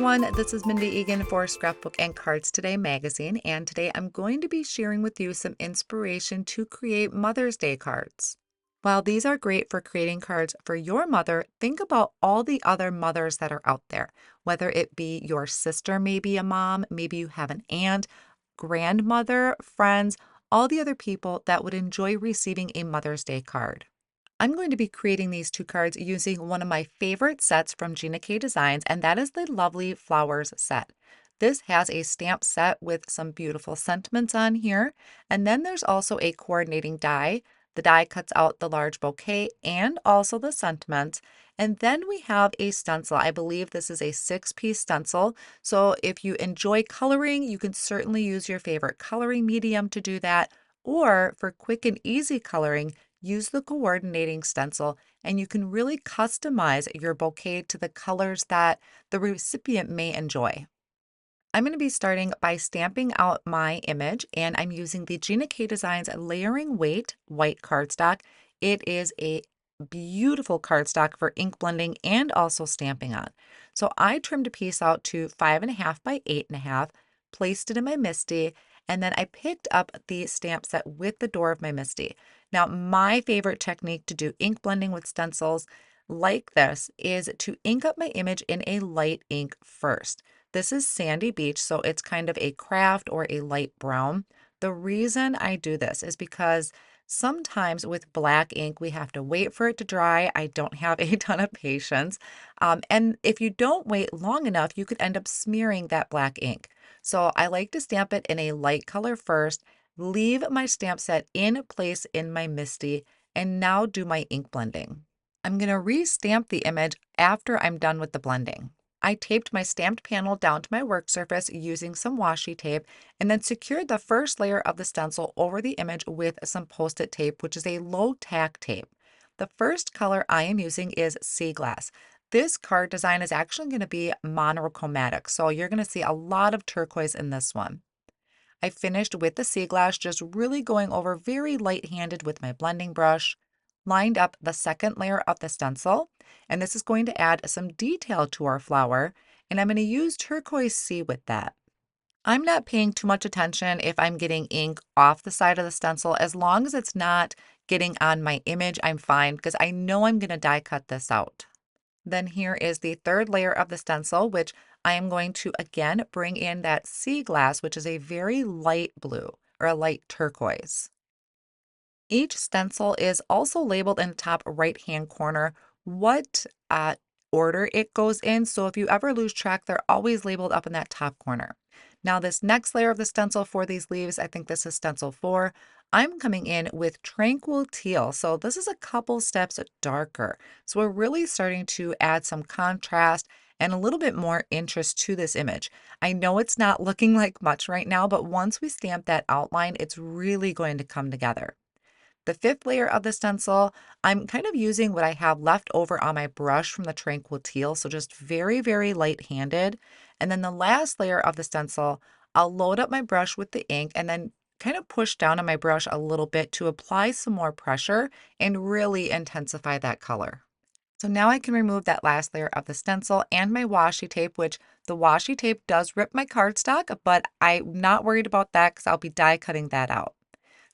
everyone, this is Mindy Eggen for Scrapbook and Cards Today magazine, and today I'm going to be sharing with you some inspiration to create Mother's Day cards. While these are great for creating cards for your mother, think about all the other mothers that are out there, whether it be your sister, maybe a mom, maybe you have an aunt, grandmother, friends, all the other people that would enjoy receiving a Mother's Day card. I'm going to be creating these two cards using one of my favorite sets from Gina K Designs, and that is the Lovely Flowers set. This has a stamp set with some beautiful sentiments on here, and then there's also a coordinating die. The die cuts out the large bouquet and also the sentiments. And then we have a stencil. I believe this is a 6-piece stencil. So if you enjoy coloring, you can certainly use your favorite coloring medium to do that. Or for quick and easy coloring, use the coordinating stencil and you can really customize your bouquet to the colors that the recipient may enjoy. I'm going to be starting by stamping out my image, and I'm using the Gina K Designs Layering Weight white cardstock. It is a beautiful cardstock for ink blending and also stamping on. So I trimmed a piece out to 5.5 by 8.5, placed it in my MISTI, and then I picked up the stamp set with the door of my MISTI. Now, my favorite technique to do ink blending with stencils like this is to ink up my image in a light ink first. This is Sandy Beach, so it's kind of a craft or a light brown. The reason I do this is because sometimes with black ink, we have to wait for it to dry. I don't have a ton of patience. And if you don't wait long enough, you could end up smearing that black ink. So I like to stamp it in a light color first, leave my stamp set in place in my MISTI, and now do my ink blending. I'm going to re-stamp the image after I'm done with the blending. I taped my stamped panel down to my work surface using some washi tape and then secured the first layer of the stencil over the image with some post-it tape, which is a low tack tape. The first color I am using is Sea Glass. This card design is actually going to be monochromatic, so you're going to see a lot of turquoise in this one. I finished with the Sea Glass, just really going over very light-handed with my blending brush, lined up the second layer of the stencil, and this is going to add some detail to our flower, and I'm going to use turquoise sea with that. I'm not paying too much attention if I'm getting ink off the side of the stencil. As long as it's not getting on my image, I'm fine because I know I'm going to die cut this out. Then here is the third layer of the stencil, which I am going to again bring in that sea glass, which is a very light blue or a light turquoise. Each stencil is also labeled in the top right-hand corner what order it goes in. So if you ever lose track, they're always labeled up in that top corner. Now this next layer of the stencil for these leaves, I think this is stencil 4. I'm coming in with Tranquil Teal. So this is a couple steps darker. So we're really starting to add some contrast and a little bit more interest to this image. I know it's not looking like much right now, but once we stamp that outline, it's really going to come together. The fifth layer of the stencil, I'm kind of using what I have left over on my brush from the Tranquil Teal, so just very, very light-handed. And then the last layer of the stencil, I'll load up my brush with the ink and then kind of push down on my brush a little bit to apply some more pressure and really intensify that color. So now I can remove that last layer of the stencil and my washi tape, which the washi tape does rip my cardstock, but I'm not worried about that because I'll be die cutting that out.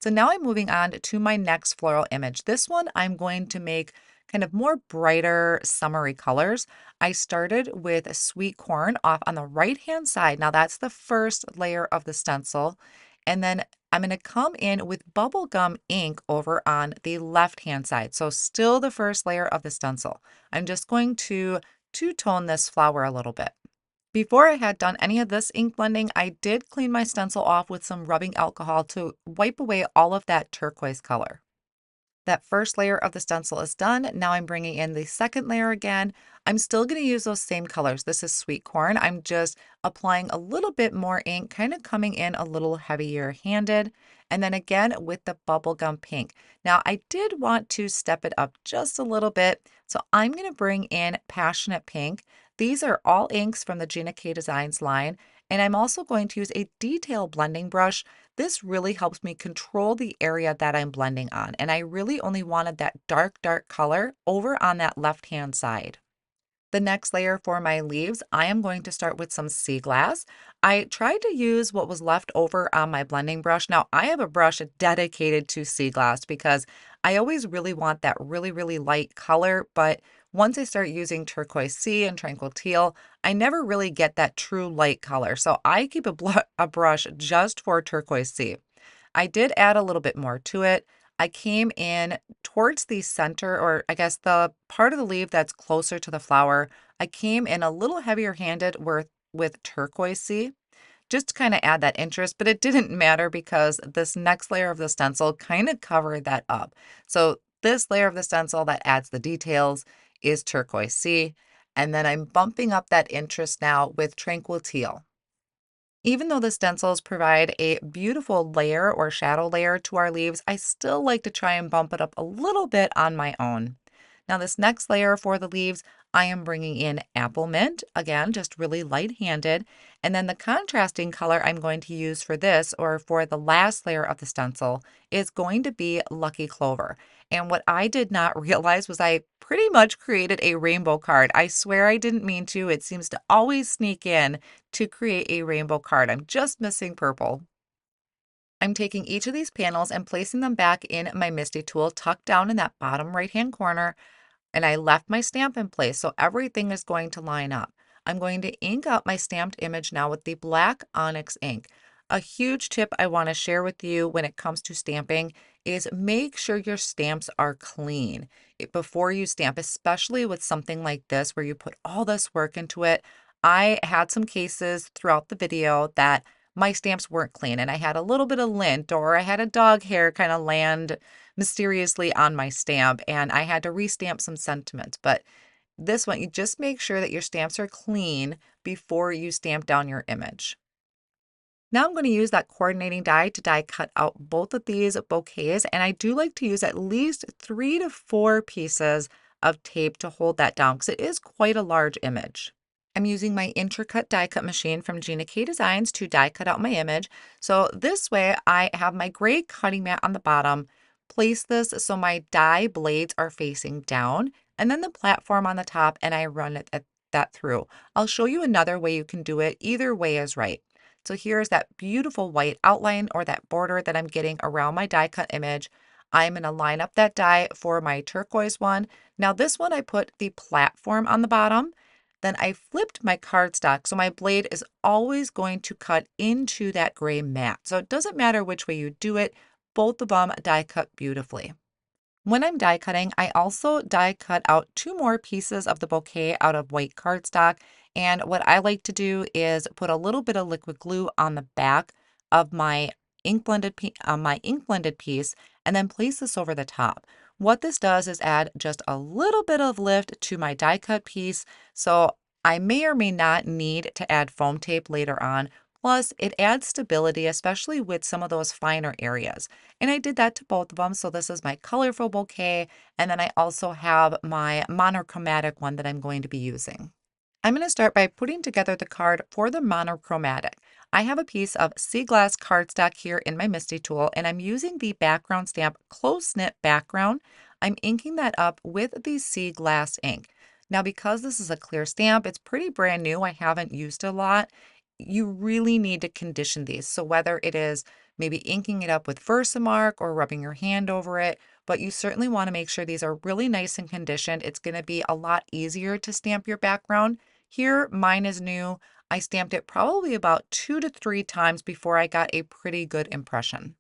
So now I'm moving on to my next floral image. This one I'm going to make kind of more brighter summery colors. I started with sweet corn off on the right hand side. Now that's the first layer of the stencil. And then I'm going to come in with bubblegum ink over on the left hand side. So still the first layer of the stencil. I'm just going to two-tone this flower a little bit. Before I had done any of this ink blending, I did clean my stencil off with some rubbing alcohol to wipe away all of that turquoise color. That first layer of the stencil is done. Now I'm bringing in the second layer again. I'm still going to use those same colors. This is sweet corn. I'm just applying a little bit more ink, kind of coming in a little heavier handed. And then again with the bubblegum pink. Now I did want to step it up just a little bit. So I'm going to bring in Passionate Pink. These are all inks from the Gina K Designs line. And I'm also going to use a detail blending brush. This really helps me control the area that I'm blending on. And I really only wanted that dark, dark color over on that left-hand side. The next layer for my leaves, I am going to start with some sea glass. I tried to use what was left over on my blending brush. Now, I have a brush dedicated to sea glass because I always really want that really light color. But once I start using turquoise sea and tranquil teal, I never really get that true light color. So I keep a brush just for turquoise sea. I did add a little bit more to it. I came in towards the center, or I guess the part of the leaf that's closer to the flower. I came in a little heavier handed with turquoise sea, just to kind of add that interest, but it didn't matter because this next layer of the stencil kind of covered that up. So this layer of the stencil that adds the details is turquoise sea. And then I'm bumping up that interest now with tranquil teal. Even though the stencils provide a beautiful layer or shadow layer to our leaves, I still like to try and bump it up a little bit on my own. Now this next layer for the leaves, I am bringing in apple mint, again, just really light-handed. And then the contrasting color I'm going to use for this, or for the last layer of the stencil, is going to be Lucky Clover. And what I did not realize was I pretty much created a rainbow card. I swear I didn't mean to. It seems to always sneak in to create a rainbow card. I'm just missing purple. I'm taking each of these panels and placing them back in my Misty tool, tucked down in that bottom right-hand corner, and I left my stamp in place, so everything is going to line up. I'm going to ink up my stamped image now with the black onyx ink. A huge tip I want to share with you when it comes to stamping is make sure your stamps are clean before you stamp, especially with something like this where you put all this work into it. I had some cases throughout the video that my stamps weren't clean and I had a little bit of lint or I had a dog hair kind of land mysteriously on my stamp and I had to restamp some sentiments. But this one, you just make sure that your stamps are clean before you stamp down your image. Now I'm going to use that coordinating die to die cut out both of these bouquets, and I do like to use at least 3 to 4 pieces of tape to hold that down because it is quite a large image. I'm using my Intricut die cut machine from Gina K Designs to die cut out my image. So this way I have my gray cutting mat on the bottom, place this so my die blades are facing down, and then the platform on the top, and I run that through. I'll show you another way you can do it. Either way is right. So here's that beautiful white outline or that border that I'm getting around my die cut image. I'm going to line up that die for my turquoise one. Now this one I put the platform on the bottom. Then I flipped my cardstock, so my blade is always going to cut into that gray mat. So it doesn't matter which way you do it, both of them die cut beautifully. When I'm die cutting, I also die cut out 2 more pieces of the bouquet out of white cardstock. And what I like to do is put a little bit of liquid glue on the back of my ink blended piece and then place this over the top. What this does is add just a little bit of lift to my die cut piece. So I may or may not need to add foam tape later on. Plus, it adds stability, especially with some of those finer areas. And I did that to both of them. So this is my colorful bouquet. And then I also have my monochromatic one that I'm going to be using. I'm going to start by putting together the card for the monochromatic. I have a piece of sea glass cardstock here in my Misty tool, and I'm using the background stamp Close Knit Background. I'm inking that up with the sea glass ink. Now, because this is a clear stamp, it's pretty brand new. I haven't used it a lot. You really need to condition these. So whether it is maybe inking it up with Versamark or rubbing your hand over it, but you certainly want to make sure these are really nice and conditioned. It's going to be a lot easier to stamp your background. Here, mine is new. I stamped it probably about 2 to 3 times before I got a pretty good impression.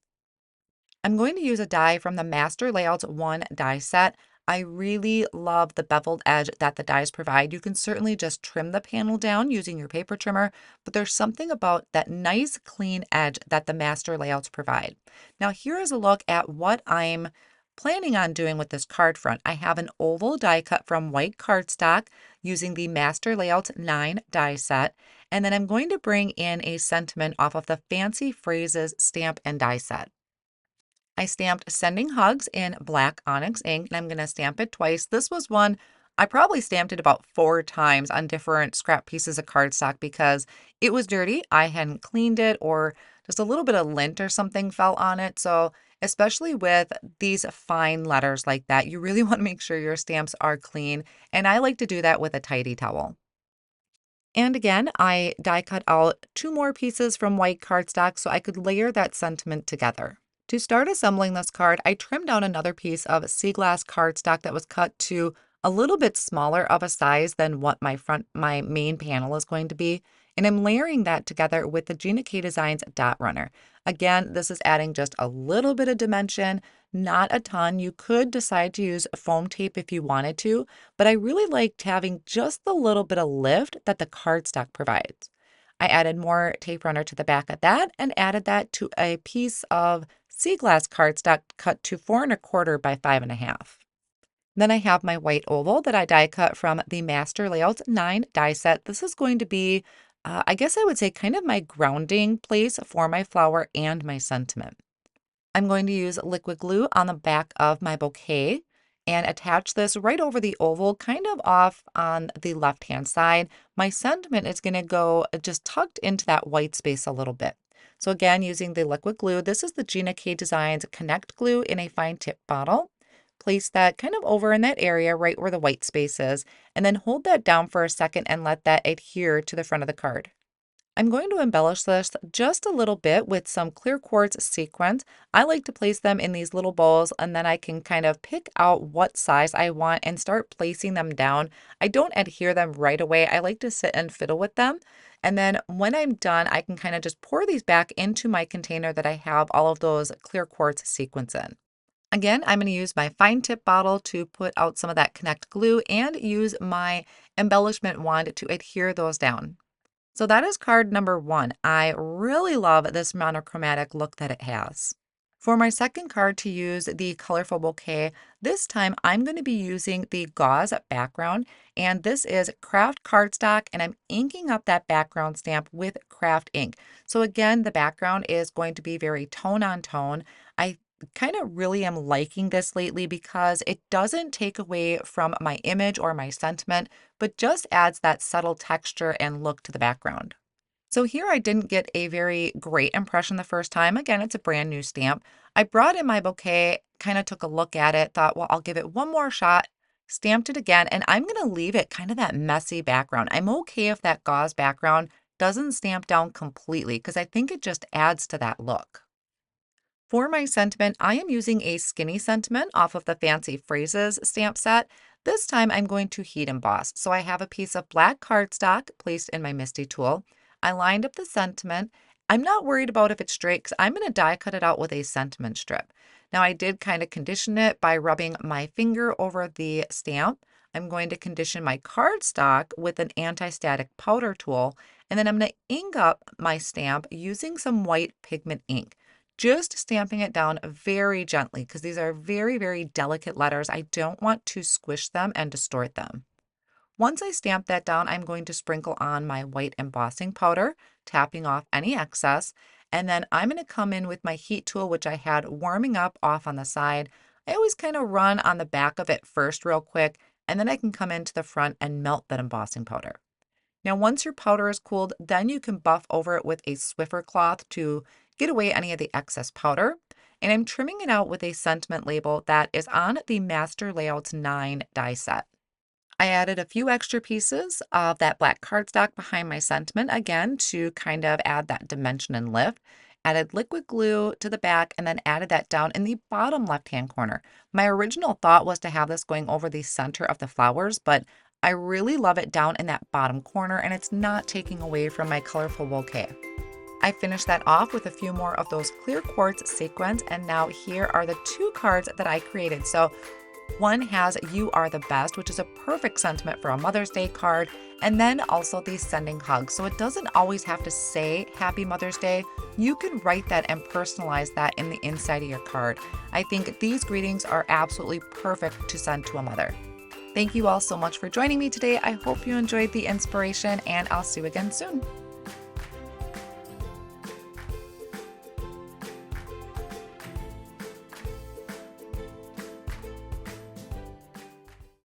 I'm going to use a die from the Master Layouts 1 die set. I really love the beveled edge that the dies provide. You can certainly just trim the panel down using your paper trimmer, but there's something about that nice clean edge that the Master Layouts provide. Now here is a look at what I'm planning on doing with this card front. I have an oval die cut from white cardstock using the Master Layouts 9 die set, and then I'm going to bring in a sentiment off of the Fancy Phrases stamp and die set. I stamped Sending Hugs in black onyx ink, and I'm going to stamp it twice. This was one I probably stamped it about 4 times on different scrap pieces of cardstock because it was dirty. I hadn't cleaned it, or just a little bit of lint or something fell on it. So Especially with these fine letters like that, you really want to make sure your stamps are clean. And I like to do that with a tidy towel. And again, I die cut out 2 more pieces from white cardstock so I could layer that sentiment together. To start assembling this card, I trimmed down another piece of sea glass cardstock that was cut to a little bit smaller of a size than what my main panel is going to be, and I'm layering that together with the Gina K Designs dot runner. Again, this is adding just a little bit of dimension, not a ton. You could decide to use foam tape if you wanted to, but I really liked having just the little bit of lift that the cardstock provides. I added more tape runner to the back of that and added that to a piece of sea glass cardstock cut to 4 1/4 by 5 1/2. Then I have my white oval that I die cut from the Master Layouts 9 die set. This is going to be, I guess I would say, kind of my grounding place for my flower and my sentiment. I'm going to use liquid glue on the back of my bouquet and attach this right over the oval, kind of off on the left-hand side. My sentiment is going to go just tucked into that white space a little bit. So again, using the liquid glue, this is the Gina K Designs Connect Glue in a fine tip bottle. Place that kind of over in that area right where the white space is, and then hold that down for a second and let that adhere to the front of the card. I'm going to embellish this just a little bit with some clear quartz sequins. I like to place them in these little bowls, and then I can kind of pick out what size I want and start placing them down. I don't adhere them right away. I like to sit and fiddle with them. And then when I'm done, I can kind of just pour these back into my container that I have all of those clear quartz sequins in. Again, I'm going to use my fine tip bottle to put out some of that Connect glue and use my embellishment wand to adhere those down. So that is card number 1. I really love this monochromatic look that it has. For my second card to use the colorful bouquet, this time I'm going to be using the gauze background, and this is craft cardstock, and I'm inking up that background stamp with craft ink. So again, the background is going to be very tone on tone. I kind of really am liking this lately because it doesn't take away from my image or my sentiment, but just adds that subtle texture and look to the background. So here I didn't get a very great impression the first time. Again, it's a brand new stamp. I brought in my bouquet, kind of took a look at it, thought, well, I'll give it one more shot, stamped it again, and I'm going to leave it kind of that messy background. I'm okay if that gauze background doesn't stamp down completely because I think it just adds to that look. For my sentiment, I am using a skinny sentiment off of the Fancy Phrases stamp set. This time I'm going to heat emboss. So I have a piece of black cardstock placed in my MISTI tool. I lined up the sentiment. I'm not worried about if it's straight because I'm going to die cut it out with a sentiment strip. Now I did kind of condition it by rubbing my finger over the stamp. I'm going to condition my cardstock with an anti-static powder tool, and then I'm going to ink up my stamp using some white pigment ink. Just stamping it down very gently because these are very, very delicate letters. I don't want to squish them and distort them. Once I stamp that down, I'm going to sprinkle on my white embossing powder, tapping off any excess. And then I'm going to come in with my heat tool, which I had warming up off on the side. I always kind of run on the back of it first real quick, and then I can come into the front and melt that embossing powder. Now, once your powder is cooled, then you can buff over it with a Swiffer cloth to get away any of the excess powder. And I'm trimming it out with a sentiment label that is on the Master Layouts 9 die set. I added a few extra pieces of that black cardstock behind my sentiment, again, to kind of add that dimension and lift. Added liquid glue to the back and then added that down in the bottom left-hand corner. My original thought was to have this going over the center of the flowers, but I really love it down in that bottom corner, and it's not taking away from my colorful bouquet. I finished that off with a few more of those clear quartz sequins, and now here are the 2 cards that I created. So one has "You Are the Best," which is a perfect sentiment for a Mother's Day card, and then also the sending hugs. So it doesn't always have to say Happy Mother's Day. You can write that and personalize that in the inside of your card. I think these greetings are absolutely perfect to send to a mother. Thank you all so much for joining me today. I hope you enjoyed the inspiration, and I'll see you again soon.